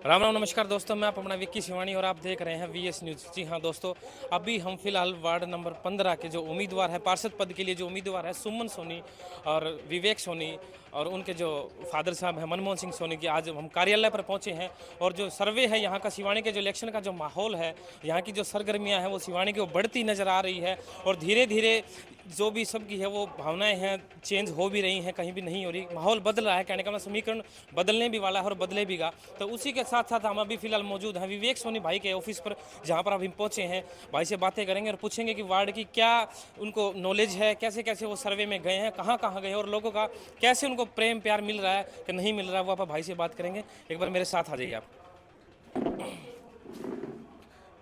राम राम नमस्कार दोस्तों, मैं आप अपना विक्की शिवानी और आप देख रहे हैं वीएस न्यूज़। जी हाँ दोस्तों, अभी हम फिलहाल वार्ड नंबर 15 के जो उम्मीदवार है पार्षद पद के लिए, जो उम्मीदवार है सुमन सोनी और विवेक सोनी और उनके जो फादर साहब हैं मनमोहन सिंह सोनी की, आज हम कार्यालय पर पहुंचे हैं। और जो सर्वे है यहाँ का, सिवानी के जो इलेक्शन का जो माहौल है, यहाँ की जो सरगर्मियाँ हैं वो सिवानी की वो बढ़ती नज़र आ रही है। और धीरे धीरे जो भी सबकी है वो भावनाएं हैं चेंज हो भी रही हैं, कहीं भी नहीं हो रही, माहौल बदल रहा है। कहने का मतलब समीकरण बदलने भी वाला है और बदले भीगा। तो उसी के साथ साथ हम अभी फिलहाल मौजूद हैं विवेक सोनी भाई के ऑफिस पर, जहां पर अभी पहुंचे हैं। भाई से बातें करेंगे और पूछेंगे कि वार्ड की क्या उनको नॉलेज है, कैसे कैसे वो सर्वे में गए हैं, कहाँ कहाँ गए हैं और लोगों का कैसे उनको प्रेम प्यार मिल रहा है कि नहीं मिल रहा है, वो आप भाई से बात करेंगे। एक बार मेरे साथ आ जाइए आप।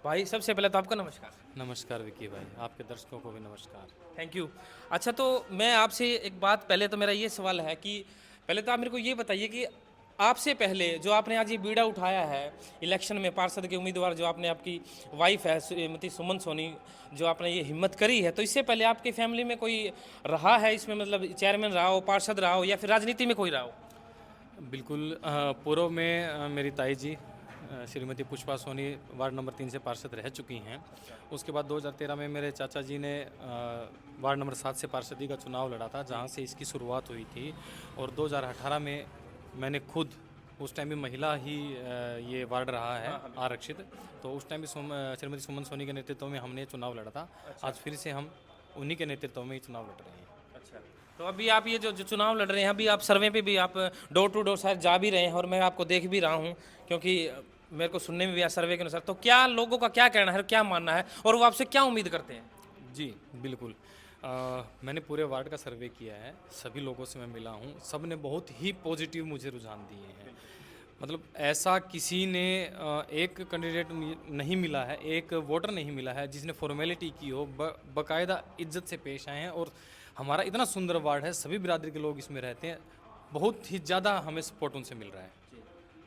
भाई सबसे पहले तो आपका नमस्कार। नमस्कार विकी भाई, आपके दर्शकों को भी नमस्कार। Thank you. अच्छा, तो मैं आपसे एक बात, पहले तो मेरा ये सवाल है कि पहले तो आप मेरे को ये बताइए कि आपसे पहले जो आपने आज ये बीड़ा उठाया है इलेक्शन में, पार्षद के उम्मीदवार जो आपने, आपकी वाइफ है श्रीमती सुमन सोनी, जो आपने ये हिम्मत करी है, तो इससे पहले आपकी फैमिली में कोई रहा है इसमें, मतलब चेयरमैन रहा हो, पार्षद रहा हो, या फिर राजनीति में कोई रहा हो? बिल्कुल, पूर्व में मेरी ताई जी श्रीमती पुष्पा सोनी वार्ड नंबर 3 से पार्षद रह चुकी हैं। उसके बाद 2013 में मेरे चाचा जी ने वार्ड नंबर 7 से पार्षदी का चुनाव लड़ा था, जहां से इसकी शुरुआत हुई थी। और 2018 में मैंने खुद, उस टाइम भी महिला ही ये वार्ड रहा है आरक्षित, तो उस टाइम भी श्रीमती सुमन सोनी के नेतृत्व में हमने चुनाव लड़ा था। आज फिर से हम उन्हीं के नेतृत्व में ही चुनाव लड़ रहे हैं। अच्छा, तो अभी आप ये जो जो चुनाव लड़ रहे हैं, अभी आप सर्वे पे भी आप डोर टू डोर शायद जा भी रहे हैं और मैं आपको देख भी रहा हूँ, क्योंकि मेरे को सुनने में भी आया सर्वे के अनुसार। तो क्या लोगों का क्या कहना है, क्या मानना है, और वो आपसे क्या उम्मीद करते हैं? जी, बिल्कुल। मैंने पूरे वार्ड का सर्वे किया है, सभी लोगों से मैं मिला हूँ, सब ने बहुत ही पॉजिटिव मुझे रुझान दिए हैं। मतलब ऐसा किसी ने एक कैंडिडेट नहीं मिला है, एक वोटर नहीं मिला है जिसने फॉर्मेलिटी की हो, बाकायदा इज्जत से पेश आए हैं। और हमारा इतना सुंदर वार्ड है, सभी बिरादरी के लोग इसमें रहते हैं, बहुत ही ज़्यादा हमें सपोर्ट उनसे मिल रहा है।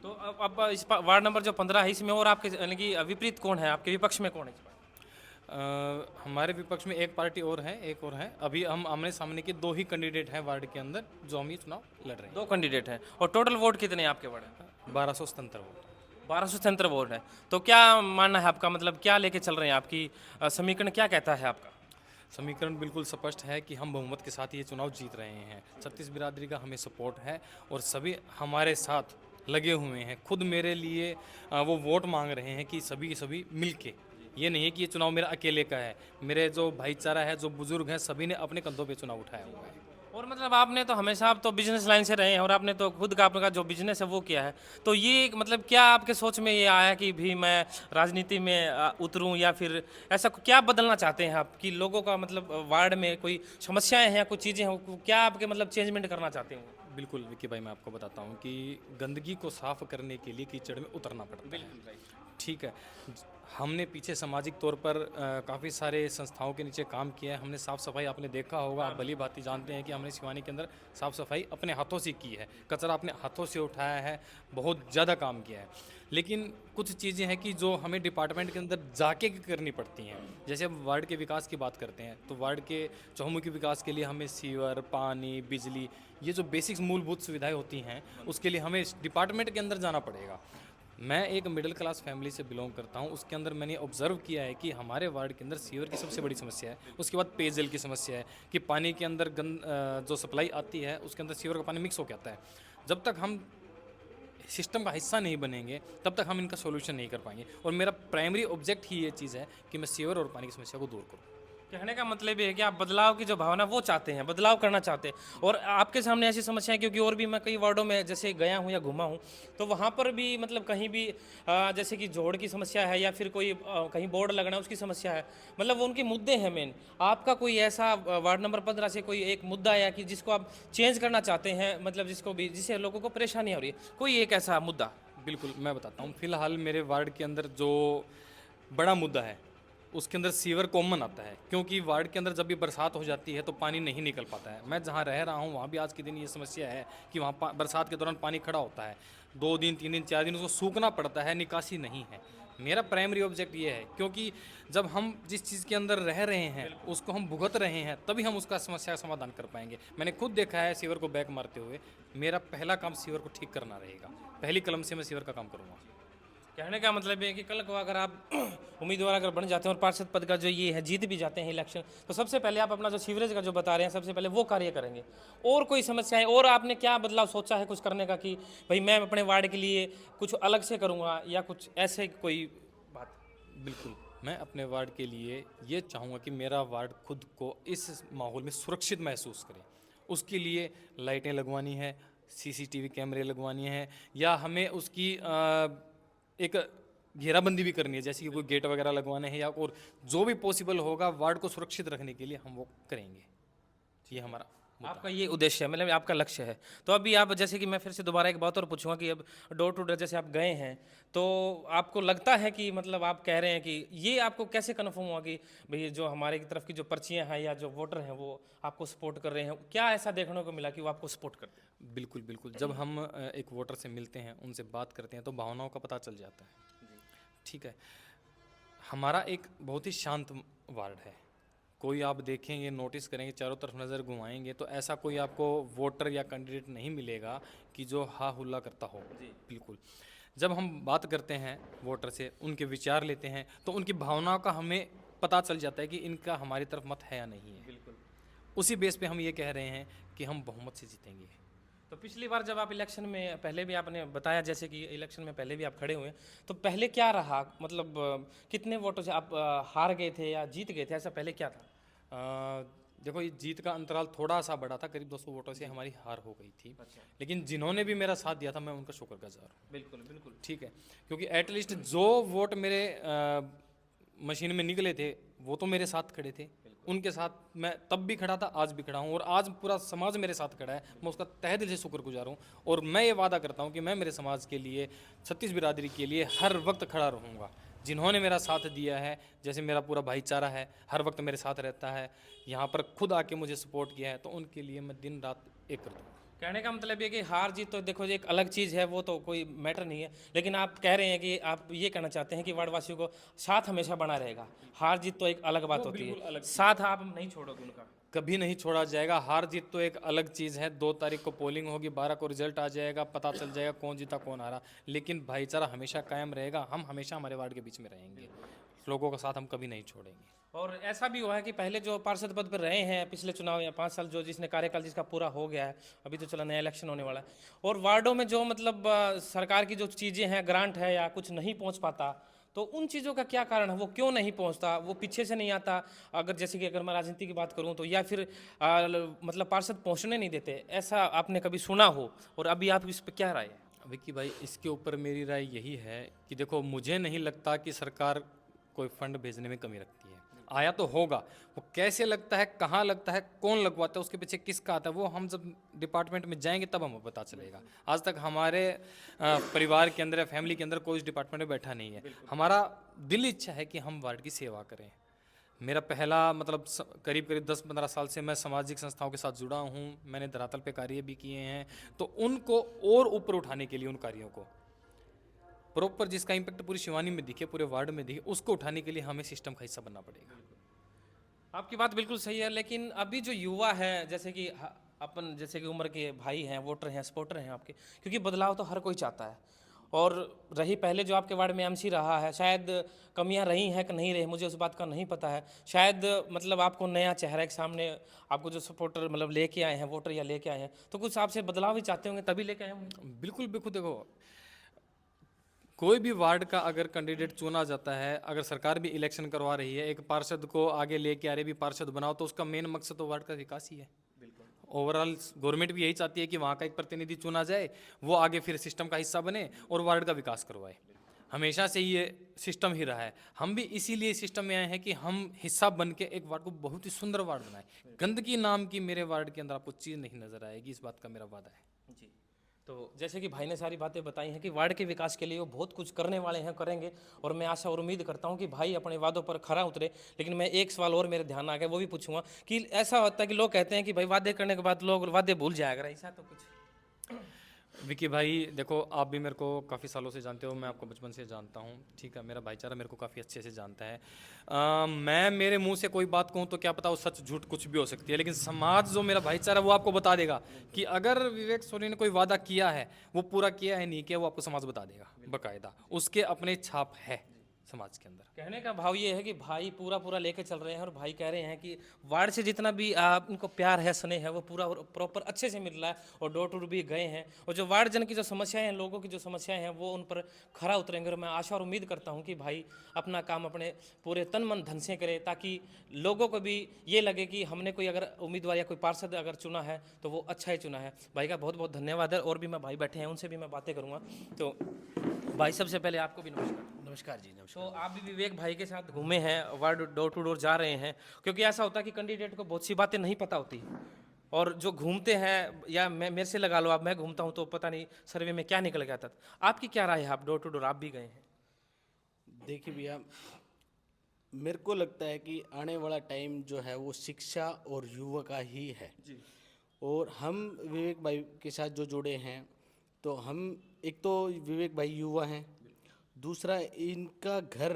तो अब इस वार्ड नंबर जो 15 है इसमें, और आपके यानी कि विपरीत कौन है, आपके विपक्ष में कौन है इस बार? हमारे विपक्ष में एक पार्टी और है, एक और है। अभी हम आमने सामने के दो ही कैंडिडेट हैं वार्ड के अंदर, जो हम ये चुनाव लड़ रहे हैं। दो कैंडिडेट हैं, और टोटल वोट कितने हैं आपके वार्ड में? 1277 वोट। 1277 वोट है। तो क्या मानना है आपका, मतलब क्या लेके चल रहे हैं, आपकी समीकरण क्या कहता है आपका? समीकरण बिल्कुल स्पष्ट है कि हम बहुमत के साथ ये चुनाव जीत रहे हैं। 36 बिरादरी का हमें सपोर्ट है और सभी हमारे साथ लगे हुए हैं। खुद मेरे लिए वो वोट मांग रहे हैं कि सभी के सभी मिलके, ये नहीं है कि ये चुनाव मेरा अकेले का है। मेरे जो भाईचारा है, जो बुजुर्ग हैं, सभी ने अपने कंधों पे चुनाव उठाया हुआ है। और मतलब आपने तो हमेशा, आप तो बिजनेस लाइन से रहे हैं और आपने तो खुद का आपका जो बिजनेस है वो किया है। तो ये मतलब क्या आपके सोच में ये आया कि भी मैं राजनीति में उतरूं, या फिर ऐसा क्या बदलना चाहते हैं आप कि लोगों का, मतलब वार्ड में कोई समस्याएं हैं या कुछ चीज़ें हैं, क्या आपके मतलब चेंजमेंट करना चाहते हैं? बिल्कुल विक्की भाई, मैं आपको बताता हूँ कि गंदगी को साफ करने के लिए कीचड़ में उतरना पड़ता है। ठीक है, हमने पीछे सामाजिक तौर पर काफ़ी सारे संस्थाओं के नीचे काम किया है। हमने साफ़ सफाई, आपने देखा होगा, आप भली भांति जानते हैं कि हमने शिवानी के अंदर साफ़ सफाई अपने हाथों से की है, कचरा अपने हाथों से उठाया है, बहुत ज़्यादा काम किया है। लेकिन कुछ चीज़ें हैं कि जो हमें डिपार्टमेंट के अंदर जाके करनी पड़ती हैं। जैसे अब वार्ड के विकास की बात करते हैं, तो वार्ड के चहुमुखी विकास के लिए हमें सीवर, पानी, बिजली, ये जो बेसिक्स मूलभूत सुविधाएं होती हैं, उसके लिए हमें डिपार्टमेंट के अंदर जाना पड़ेगा। मैं एक मिडिल क्लास फैमिली से बिलोंग करता हूँ, उसके अंदर मैंने ऑब्जर्व किया है कि हमारे वार्ड के अंदर सीवर की सबसे बड़ी समस्या है। उसके बाद पेयजल की समस्या है कि पानी के अंदर जो सप्लाई आती है उसके अंदर सीवर का पानी मिक्स हो के आता है। जब तक हम सिस्टम का हिस्सा नहीं बनेंगे, तब तक हम इनका सोल्यूशन नहीं कर पाएंगे। और मेरा प्राइमरी ऑब्जेक्ट ही ये चीज़ है कि मैं सीवर और पानी की समस्या को दूर करूँ। कहने का मतलब ये है कि आप बदलाव की जो भावना वो चाहते हैं, बदलाव करना चाहते हैं। और आपके सामने ऐसी समस्याएं, क्योंकि और भी मैं कई वार्डों में जैसे गया हूँ या घुमा हूँ, तो वहाँ पर भी मतलब कहीं भी जैसे कि जोड़ की समस्या है, या फिर कोई कहीं बोर्ड लगना है उसकी समस्या है, मतलब वो उनके मुद्दे हैं मेन। आपका कोई ऐसा वार्ड नंबर 15 से कोई एक मुद्दा है कि जिसको आप चेंज करना चाहते हैं, मतलब जिसको भी, जिससे लोगों को परेशानी हो रही है, कोई एक ऐसा मुद्दा? बिल्कुल, मैं बताता हूँ। फिलहाल मेरे वार्ड के अंदर जो बड़ा मुद्दा है, उसके अंदर सीवर कॉमन आता है, क्योंकि वार्ड के अंदर जब भी बरसात हो जाती है तो पानी नहीं निकल पाता है। मैं जहाँ रह रहा हूँ वहाँ भी आज के दिन ये समस्या है कि वहाँ बरसात के दौरान पानी खड़ा होता है, 2 दिन 3 दिन 4 दिन उसको सूखना पड़ता है, निकासी नहीं है। मेरा प्राइमरी ऑब्जेक्ट ये है, क्योंकि जब हम जिस चीज़ के अंदर रह रहे हैं उसको हम भुगत रहे हैं, तभी हम उसका समस्या का समाधान कर पाएंगे। मैंने खुद देखा है सीवर को बैक मारते हुए। मेरा पहला काम सीवर को ठीक करना रहेगा, पहली कलम से मैं सीवर का काम करूँगा। कहने का मतलब ये है कि कल को अगर आप उम्मीदवार अगर बन जाते हैं और पार्षद पद का जो ये है जीत भी जाते हैं इलेक्शन, तो सबसे पहले आप अपना जो सीवरेज का जो बता रहे हैं सबसे पहले वो कार्य करेंगे। और कोई समस्या है और आपने क्या बदलाव सोचा है कुछ करने का कि भाई मैं अपने वार्ड के लिए कुछ अलग से करूँगा या कुछ ऐसे कोई बात? बिल्कुल, मैं अपने वार्ड के लिए ये चाहूँगा कि मेरा वार्ड खुद को इस माहौल में सुरक्षित महसूस करे। उसके लिए लाइटें लगवानी है, सीसीटीवी कैमरे लगवानी है, या हमें उसकी एक घेराबंदी भी करनी है, जैसे कि कोई गेट वगैरह लगवाने हैं, या और जो भी पॉसिबल होगा वार्ड को सुरक्षित रखने के लिए हम वो करेंगे। ये हमारा आपका ये उद्देश्य है, मतलब आपका लक्ष्य है। तो अभी आप जैसे कि मैं फिर से दोबारा एक बात और पूछूंगा कि अब डोर टू डोर जैसे आप गए हैं, तो आपको लगता है कि मतलब आप कह रहे हैं कि ये आपको कैसे कन्फर्म हुआ कि भाई जो हमारे की तरफ की जो पर्चियां हैं या जो वोटर हैं वो आपको सपोर्ट कर रहे हैं? क्या ऐसा देखने को मिला कि वो आपको सपोर्ट करते हैं? बिल्कुल बिल्कुल, जब हम एक वोटर से मिलते हैं, उनसे बात करते हैं, तो भावनाओं का पता चल जाता है। ठीक है, हमारा एक बहुत ही शांत वार्ड है। कोई आप देखेंगे, नोटिस करेंगे, चारों तरफ नज़र घुमाएंगे, तो ऐसा कोई आपको वोटर या कैंडिडेट नहीं मिलेगा कि जो हा हुल्ला करता हो। बिल्कुल, जब हम बात करते हैं वोटर से, उनके विचार लेते हैं, तो उनकी भावनाओं का हमें पता चल जाता है कि इनका हमारी तरफ मत है या नहीं है। बिल्कुल। उसी बेस पे हम ये कह रहे हैं कि हम बहुमत से जीतेंगे। तो पिछली बार जब आप इलेक्शन में पहले भी आपने बताया जैसे कि इलेक्शन में पहले भी आप खड़े हुए हैं, तो पहले क्या रहा, मतलब कितने वोटों से आप हार गए थे या जीत गए थे, ऐसा पहले क्या था? देखो, ये जीत का अंतराल थोड़ा सा बड़ा था, करीब 200 वोटों से हमारी हार हो गई थी। अच्छा। लेकिन जिन्होंने भी मेरा साथ दिया था, मैं उनका शुक्रगुजार हूँ। बिल्कुल बिल्कुल। ठीक है, क्योंकि एटलीस्ट जो वोट मेरे मशीन में निकले थे, वो तो मेरे साथ खड़े थे। उनके साथ मैं तब भी खड़ा था, आज भी खड़ा हूँ, और आज पूरा समाज मेरे साथ खड़ा है। मैं उसका तहे दिल से शुक्रगुजार हूँ, और मैं ये वादा करता हूँ कि मैं मेरे समाज के लिए, छत्तीस बिरादरी के लिए हर वक्त खड़ा रहूँगा। जिन्होंने मेरा साथ दिया है, जैसे मेरा पूरा भाईचारा है, हर वक्त मेरे साथ रहता है, यहाँ पर खुद आके मुझे सपोर्ट किया है, तो उनके लिए मैं दिन रात एक कर दूँगा। कहने का मतलब ये कि हार जीत तो देखो ये एक अलग चीज़ है, वो तो कोई मैटर नहीं है, लेकिन आप कह रहे हैं कि आप ये कहना चाहते हैं कि वार्डवासियों को साथ हमेशा बना रहेगा। हार जीत तो एक अलग बात होती है, साथ आप नहीं छोड़ोगे उनका। कभी नहीं छोड़ा जाएगा। हार जीत तो एक अलग चीज़ है। 2 तारीख को पोलिंग होगी, 12 को रिजल्ट आ जाएगा, पता चल जाएगा कौन जीता कौन हारा, लेकिन भाईचारा हमेशा कायम रहेगा। हम हमेशा हमारे वार्ड के बीच में रहेंगे, लोगों का साथ हम कभी नहीं छोड़ेंगे। और ऐसा भी हुआ है कि पहले जो पार्षद पद पर रहे हैं पिछले चुनाव या 5 साल, जो जिसने कार्यकाल जिसका पूरा हो गया है, अभी तो चला नया इलेक्शन होने वाला है, और वार्डों में जो मतलब सरकार की जो चीज़ें हैं, ग्रांट है या कुछ नहीं पहुंच पाता, तो उन चीज़ों का क्या कारण है? वो क्यों नहीं पहुंचता? वो पीछे से नहीं आता? अगर जैसे कि अगर मैं राजनीति की बात करूं तो, या फिर मतलब पार्षद पहुंचने नहीं देते, ऐसा आपने कभी सुना हो? और अभी आप इस पर क्या राय है? विक्की भाई, इसके ऊपर मेरी राय यही है कि देखो, मुझे नहीं लगता कि सरकार कोई फंड भेजने में कमी रखती है। आया तो होगा, वो कैसे लगता है, कहाँ लगता है, कौन लगवाता है, उसके पीछे किसका आता है, वो हम जब डिपार्टमेंट में जाएंगे तब हमें पता चलेगा। आज तक हमारे परिवार के अंदर या फैमिली के अंदर कोई इस डिपार्टमेंट में बैठा नहीं है। हमारा दिल इच्छा है कि हम वार्ड की सेवा करें। मेरा पहला मतलब करीब करीब 10-15 साल से मैं सामाजिक संस्थाओं के साथ जुड़ा हूँ। मैंने धरातल पे कार्य भी किए हैं, तो उनको और ऊपर उठाने के लिए, उन कार्यों को प्रॉपर जिसका इम्पैक्ट पूरी शिवानी में दिखे, पूरे वार्ड में दिखे, उसको उठाने के लिए हमें सिस्टम का हिस्सा बनना पड़ेगा। आपकी बात बिल्कुल सही है, लेकिन अभी जो युवा है, जैसे कि अपन जैसे कि उम्र के भाई हैं, वोटर हैं, सपोर्टर हैं आपके, क्योंकि बदलाव तो हर कोई चाहता है। और रही पहले जो आपके वार्ड में एमसी रहा है, शायद कमियां रही हैं कि नहीं रही, मुझे उस बात का नहीं पता है। शायद मतलब आपको नया चेहरा के सामने, आपको जो सपोर्टर मतलब लेके आए हैं, वोटर या लेके आए हैं, तो कुछ आपसे बदलाव ही चाहते होंगे तभी लेके आए होंगे। बिल्कुल बिल्कुल, देखो, कोई भी वार्ड का अगर कैंडिडेट चुना जाता है, अगर सरकार भी इलेक्शन करवा रही है, एक पार्षद को आगे लेके आ रही भी पार्षद बनाओ, तो उसका मेन मकसद तो वार्ड का विकास ही है। ओवरऑल गवर्नमेंट भी यही चाहती है कि वहाँ का एक प्रतिनिधि चुना जाए, वो आगे फिर सिस्टम का हिस्सा बने और वार्ड का विकास करवाए। हमेशा से ये सिस्टम ही रहा है। हम भी इसीलिए सिस्टम में आए हैं कि हम हिस्सा बन के एक वार्ड को बहुत ही सुंदर वार्ड बनाए। गंदगी नाम की मेरे वार्ड के अंदर आपको चीज़ नहीं नजर आएगी, इस बात का मेरा वादा है। जी, तो जैसे कि भाई ने सारी बातें बताई हैं कि वार्ड के विकास के लिए वो बहुत कुछ करने वाले हैं, करेंगे, और मैं आशा और उम्मीद करता हूं कि भाई अपने वादों पर खरा उतरे। लेकिन मैं एक सवाल और मेरे ध्यान आ गया, वो भी पूछूंगा कि ऐसा होता है कि लोग कहते हैं कि भाई वादे करने के बाद लोग वादे भूल जाया करें, ऐसा तो कुछ? विकी भाई देखो, आप भी मेरे को काफ़ी सालों से जानते हो, मैं आपको बचपन से जानता हूँ, ठीक है। मेरा भाईचारा मेरे को काफ़ी अच्छे से जानता है। मैं मेरे मुंह से कोई बात कहूँ तो क्या पता वो सच झूठ कुछ भी हो सकती है, लेकिन समाज जो मेरा भाईचारा वो आपको बता देगा कि अगर विवेक सोनी ने कोई वादा किया है, वो पूरा किया है नहीं किया, वो आपको समाज बता देगा बकायदा। उसके अपने छाप है समाज के अंदर। कहने का भाव ये है कि भाई पूरा पूरा लेके चल रहे हैं और भाई कह रहे हैं कि वार्ड से जितना भी इनको प्यार है, स्नेह है, वो पूरा प्रॉपर अच्छे से मिल रहा है और डोर टू डोर भी गए हैं। और जो वार्ड जन की जो समस्याएं हैं, लोगों की जो समस्याएं हैं, वो उन पर खरा उतरेंगे। और मैं आशा और उम्मीद करता हूँ कि भाई अपना काम अपने पूरे तन मन धन से करे, ताकि लोगों को भी ये लगे कि हमने कोई अगर उम्मीदवार या कोई पार्षद अगर चुना है तो वो अच्छा ही चुना है। भाई का बहुत बहुत धन्यवाद है। और भी मैं भाई बैठे हैं, उनसे भी मैं बातें करूँगा। तो भाई सबसे पहले आपको भी नमस्कार। नमस्कार जी, नमस्कार। तो आप भी विवेक भाई के साथ घूमे हैं, वार्ड डोर टू डोर जा रहे हैं, क्योंकि ऐसा होता है कि कैंडिडेट को बहुत सी बातें नहीं पता होती, और जो घूमते हैं, या मैं मेरे से लगा लो, आप मैं घूमता हूं तो पता नहीं सर्वे में क्या निकल गया था। आपकी क्या राय है? आप डोर टू डोर आप भी गए हैं। देखिए भैया, मेरे को लगता है कि आने वाला टाइम जो है वो शिक्षा और युवा का ही है। और हम विवेक भाई के साथ जो जुड़े हैं, तो हम एक तो विवेक भाई युवा हैं, दूसरा इनका घर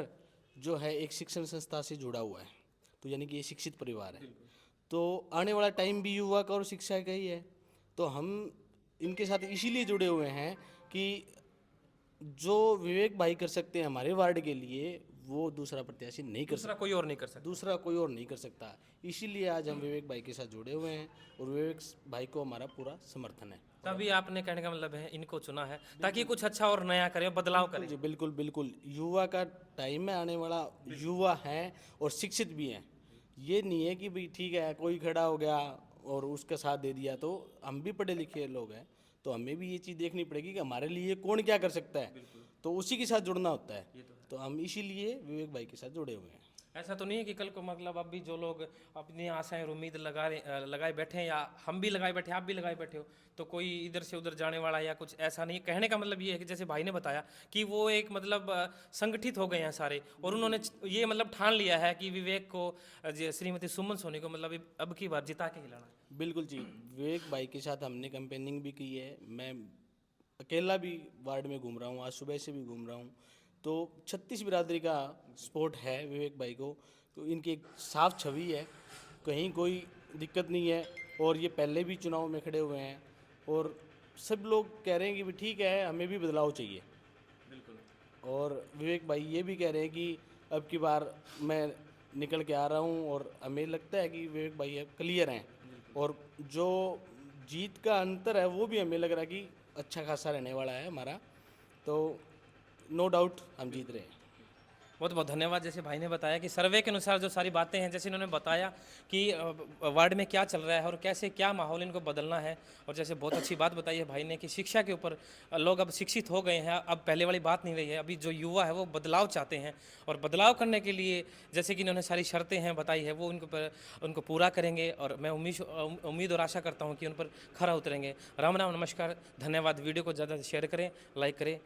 जो है एक शिक्षण संस्था से जुड़ा हुआ है, तो यानी कि ये शिक्षित परिवार है। तो आने वाला टाइम भी युवा का और शिक्षा का ही है। तो हम इनके साथ इसीलिए जुड़े हुए हैं कि जो विवेक भाई कर सकते हैं हमारे वार्ड के लिए, वो दूसरा प्रत्याशी नहीं कर दूसरा कोई और नहीं कर सकता। दूसरा कोई और नहीं कर सकता। इसीलिए आज हम विवेक भाई के साथ जुड़े हुए हैं और विवेक भाई को हमारा पूरा समर्थन है। तभी आपने, कहने का मतलब है, इनको चुना है ताकि कुछ अच्छा और नया करे, बदलाव करे। जी बिल्कुल बिल्कुल, युवा का टाइम है, आने वाला युवा है और शिक्षित भी हैं। ये नहीं है कि भाई ठीक है कोई खड़ा हो गया और उसका साथ दे दिया। तो हम भी पढ़े लिखे लोग हैं, तो हमें भी ये चीज़ देखनी पड़ेगी कि हमारे लिए कौन क्या कर सकता है, तो उसी के साथ जुड़ना होता है। तो हम इसीलिए विवेक भाई के साथ जुड़े हुए हैं। ऐसा तो नहीं है कि कल को मतलब अब भी जो लोग अपनी आशाएं और उम्मीद लगाए बैठे हैं, या हम भी लगाए बैठे, आप भी लगाए बैठे हो, तो कोई इधर से उधर जाने वाला या कुछ ऐसा नहीं। कहने का मतलब ये है कि जैसे भाई ने बताया कि वो एक मतलब संगठित हो गए हैं सारे, और उन्होंने ये मतलब ठान लिया है कि विवेक को, श्रीमती सुमन सोनी को, मतलब अब की बार जिता के ही लाना है। बिल्कुल जी, विवेक भाई के साथ हमने कैंपेनिंग भी की है। मैं अकेला भी वार्ड में घूम रहा हूँ, आज सुबह से भी घूम रहा हूँ। तो 36 बिरादरी का सपोर्ट है विवेक भाई को। तो इनकी एक साफ छवि है, कहीं कोई दिक्कत नहीं है। और ये पहले भी चुनाव में खड़े हुए हैं और सब लोग कह रहे हैं कि भी ठीक है, हमें भी बदलाव चाहिए। बिल्कुल। और विवेक भाई ये भी कह रहे हैं कि अब की बार मैं निकल के आ रहा हूँ, और हमें लगता है कि विवेक भाई अब क्लियर हैं। और जो जीत का अंतर है वो भी हमें लग रहा है कि अच्छा खासा रहने वाला है हमारा। तो नो डाउट हम जीत रहे हैं। बहुत बहुत धन्यवाद। जैसे भाई ने बताया कि सर्वे के अनुसार जो सारी बातें हैं, जैसे इन्होंने बताया कि वार्ड में क्या चल रहा है और कैसे क्या माहौल इनको बदलना है, और जैसे बहुत अच्छी बात बताई है भाई ने कि शिक्षा के ऊपर लोग अब शिक्षित हो गए हैं, अब पहले वाली बात नहीं रही है। अभी जो युवा है वो बदलाव चाहते हैं, और बदलाव करने के लिए जैसे कि इन्होंने सारी शर्तें हैं बताई है, वो उनको पूरा करेंगे। और मैं उम्मीद और आशा करता हूँ कि उन पर खरा उतरेंगे। राम राम, नमस्कार, धन्यवाद। वीडियो को ज़्यादा शेयर करें, लाइक करें।